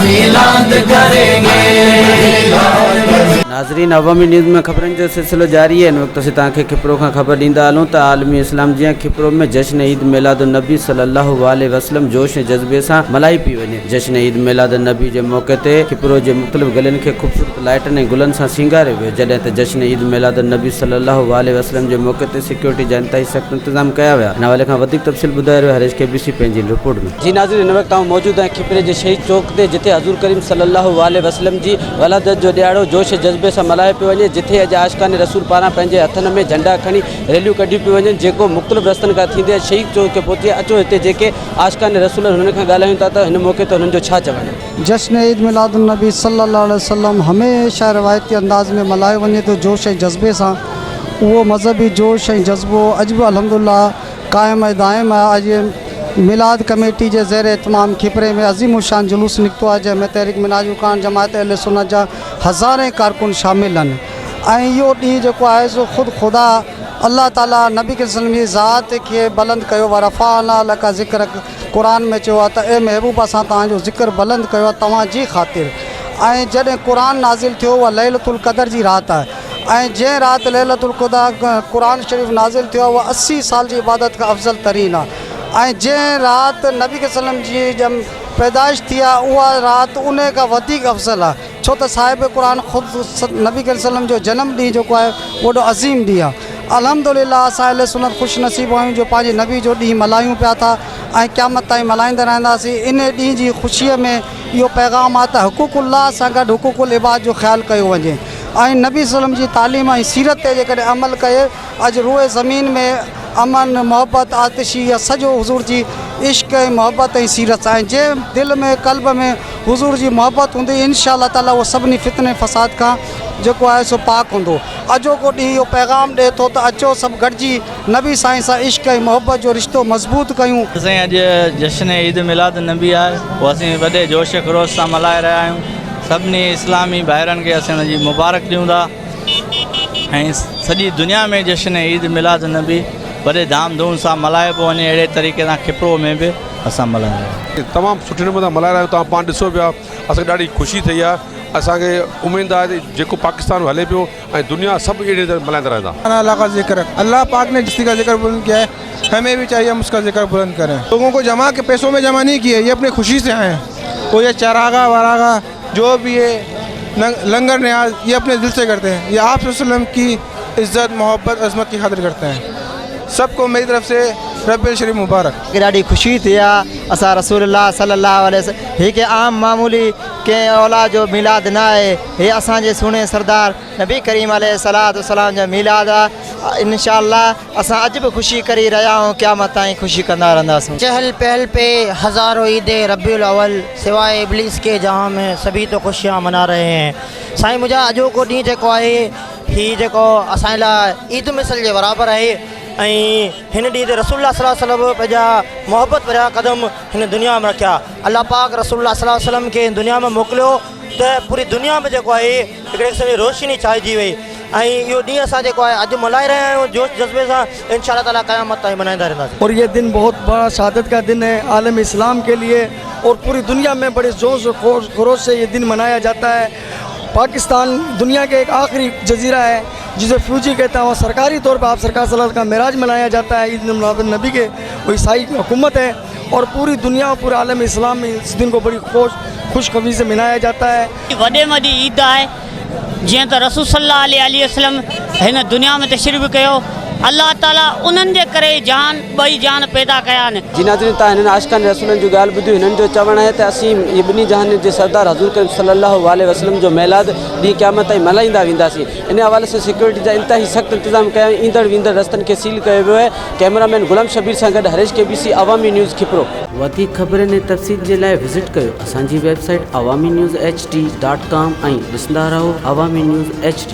मीलाद करेंगे। नाज़रीन, अवामी न्यूज़ में ख़बरनि जो सिलसिलो जारी है। इन वक्त से तव्हांखे खिपरो खां ख़बर ॾींदा हलूं त आलमी इस्लाम जी खिपरो में जश्न ईद मिलादुन्नबी सल्लल्लाहु अलैहि वसल्लम जोश ऐं जज़्बे सां मल्हाई पई वञे। जश्न ईद मिलादुन्नबी जे मौक़े ते खिपरो जे मुख़्तलिफ़ गलियुनि खे ख़ूबसूरत लाइटनि ऐं गुलनि सां सींगारियो वियो, जॾहिं त जश्न ईद मिलादुन्नबी सल्लल्लाहु अलैहि वसल्लम जे मौक़े ते सिक्योरिटी जा इंतहाई सख़्त इंतज़ाम कया विया। इन हवाले खां वधीक तफ़सील ॿुधाए रहियो हरीश केबीसी पंहिंजी रिपोर्ट में। जी नाज़रीन, हिन वक़्तु आऊं मौजूदु आहियां खिपरे जे शहीद चौक ते, जिथे हज़ूर करीम सल्लल्लाहु अलैहि वसल्लम जी वलादत जो ॾियारो जोश ऐं जज़्बे सां मल्हायो पियो वञे, जिथे अॼु आशिकान रसूल पारां पंहिंजे हथनि में झंडा खणी रैलियूं कढियूं पियूं वञनि, जेको मुख़्तलिफ़ रस्तनि खां थींदे शहीद चौक खे पहुची। अचो हिते जेके आशिकान रसूल हुननि खां ॻाल्हायूं था त हिन मौक़े ते हुननि जो छा चवणु। जश्न ईद मिलादुन्नबी सल्लल्लाहु अलैहि वसल्लम हमेशह रिवायती अंदाज़ में मल्हायो वञे थो जोश ऐं जज़्बे सां। उहो मज़हबी जोश ऐं जज़्बो अॼु बि अल्हम्दुलिल्लाह क़ाइमु ऐं दाइमु आहे। अॼु मिलाद कमेटी जे ज़ेर इत्माम खिपरे में अज़ीम शान जुलूस निकितो आहे, जंहिंमें तहरीक मिनाज ख़ान जमात अहले सुन्नत जा हज़ारे कारकुन शामिल आहिनि। ऐं इहो ॾींहुं जेको आहे सो ख़ुदि ख़ुदा अल्लाह ताला नबी के सल्लम जी ज़ात खे बुलंद कयो। वरफ़अना लका ज़िक्र क़ुरान में चयो आहे त ए महबूब असां तव्हांजो ज़िक्र बुलंद कयो आहे तव्हांजी ख़ातिर। ऐं जॾहिं क़ुरान नाज़िल थियो उहा लैलतुल क़दर जी राति आहे, ऐं जंहिं राति लैलतुल क़ुरान शरीफ़ नाज़िल थियो आहे उहा 80 साल जी इबादत खां अफ़ज़ल तरीन आहे। ऐं जंहिं राति नबी के सल्लम जी पैदाइश थी आहे उहा राति उन खां वधीक अफ़ज़ल आहे, छो त साहिब क़ुरान ख़ुदि नबी के सल्लम जो जनमु ॾींहुं जेको आहे वॾो अज़ीम ॾींहुं आहे। अल्हम्दुलिल्लाह असां अहले सुन्नत ख़ुशि नसीब आहियूं जो पंहिंजे नबी जो ॾींहुं मल्हायूं पिया था ऐं क़यामत ताईं मल्हाईंदा रहंदासीं। इन ॾींहं जी ख़ुशीअ में इहो पैगाम आहे त हुक़ूक़ुल्लाह सां गॾु हुक़ूक़ुल इबाद जो ख़्यालु कयो वञे। ऐं नबी सल्लम जी तालीम ऐं सीरत ते जेकॾहिं अमल कजे, अॼु रूए ज़मीन में अमन मोहब्बत आतिशी या सॼो हुज़ूर जी इश्क ऐं मोहब्बत ऐं सीरत ऐं जंहिं दिलि में क़ल्ब में हुज़ूर जी मोहब्बत हूंदी इंशाअल्लाह ताला उहो सभिनी फितने फ़साद खां जेको आहे सो पाक हूंदो। अॼोको ॾींहुं इहो पैगाम ॾिए थो त अचो सभु गॾिजी नबी साईं सां इश्क ऐं मोहब्बत जो रिश्तो मज़बूत कयूं। असां अॼु जश्न ईद मिलाद नबी आहे उहो असीं वॾे जोश ख़रोश सां मल्हाए रहिया आहियूं। सभिनी इस्लामी भाइरनि खे असां हुनजी मुबारक ॾियूं था ऐं सॼी दुनिया में जश्न ईद मिलाद नबी वॾे धाम धूम सां मल्हाइबो वञे। अहिड़े तरीक़े सां खिपरो में बि असां मल्हायूं। तमामु सुठे नमूने सां मल्हाए रहिया आहियूं। तव्हां पाण ॾिसो पिया, असांखे ॾाढी ख़ुशी थी आहे। असांखे उमेद आहे जेको पाकिस्तान हले पियो ऐं दुनिया सभु अहिड़े तरह मल्हाईंदा रहंदा। अल्लाह का जिक्र, अल्लाह पाक ने जिसका जिक्र बुलंद किया है, हमें भी चाहिए हम उसका जिक्र बुलंद करें। लोगों को जमा के पैसों में जमा नहीं किए, ये अपनी खुशी से आए हैं। तो ये चरागा वरागा जो भी है लंगर न्याज ये अपने दिल से करते हैं। ये आप वसल्लम की इज़्ज़त मोहब्बत अज़मत की खातिर करते हैं। सबको मेरी तरफ से रब्बिल शरीफ मुबारक। ॾाढी ख़ुशी थी आहे। असां रसूलुल्लाह सल्लल्लाहु अलैहि वसल्लम हिकु आम मामूली कंहिं औलाद जो मिलाद न आहे, हे असांजे सुहिणे सरदार नबी करीम अलैहिस्सलातु वस्सलाम जो मिलाद आहे। इंशाअल्लाह असां अॼु बि ख़ुशी करे रहिया आहियूं, क़यामत ताईं ख़ुशी कंदा रहंदासीं। चहल पहल पे हज़ारों ईदे रबीउल अव्वल सिवाय इब्लीस के जहाँ में सभी तो खुशियाँ मना रहे हैं। साईं मुंहिंजा अॼोको ॾींहुं जेको आहे हीउ जेको असांजे लाइ ईद मिसल जे बराबरि आहे ऐं हिन ॾींहं ते रसूलुल्लाह सल्लल्लाहु अलैहि वसल्लम पंहिंजा मोहब्बत भरिया क़दम हिन दुनिया में रखिया। अल्लाह पाक रसूलुल्लाह सल्लल्लाहु अलैहि वसल्लम खे दुनिया में मोकिलियो त पूरी दुनिया में जेको आहे हिकिड़े क़िस्म जी रोशनी छाइजी वई। ऐं इहो ॾींहुं असां जेको आहे अॼु मल्हाए रहिया आहियूं जोश जज़्बे सां। इंशाअल्लाह ताला क़यामत ताईं मल्हाईंदा रहंदासीं। और ये दिन बहुत बड़ा शहादत का दिन है आलम इस्लाम के लिए, और पूरी दुनिया में बड़े जोश और खरोश से ये दिन मनाया जाता है। पाकिस्तान दुनिया के एक आखिरी जजीरा है जिसे फ्यूजी कहता है, वहाँ सरकारी तौर पर आप सरकार सलात का मेराज मनाया जाता है। ईद मिलाद नबी के वो ईसाई हुकूमत है और पूरी दुनिया और पूरे आलम इस्लाम में इस दिन को बड़ी खुशखबरी से मनाया जाता है। वॾे में वॾी ईद आहे जीअं त रसूल सल्लल्लाहु अलैहि वसल्लम हिन दुनिया में तशरीफ़ कयो। अल्लाह ताला उन्हनि जे करे जान ॿई जान पैदा कया आहिनि। जी नाज़रीन, तव्हां हिननि आशिकान रसूलनि जी ॻाल्हि ॿुधी। हिननि जो चवणु आहे त असीं इब्नी जहान जे सरदार हज़ूर करीम सल्लल्लाहु अलैहि वसल्लम जो मिलाद ॾींहुं क़यामत ताईं मल्हाईंदा वेंदासीं। इन हवाले सां सिक्योरिटी जा इंतहाई सख़्त इंतज़ाम कया। ईंदड़ वेंदड़ रस्तनि खे सील कयो वियो आहे। कैमरामैन गुलाम शबीर सां गॾु हरीश केबीसी अवामी न्यूज़ खिपरो। वधीक ख़बरनि ऐं तफ़सील जे लाइ विज़िट कयो असांजी वेबसाइट awamiNewsHD.com ऐं ॾिसंदा रहो अवामी न्यूज़ HD।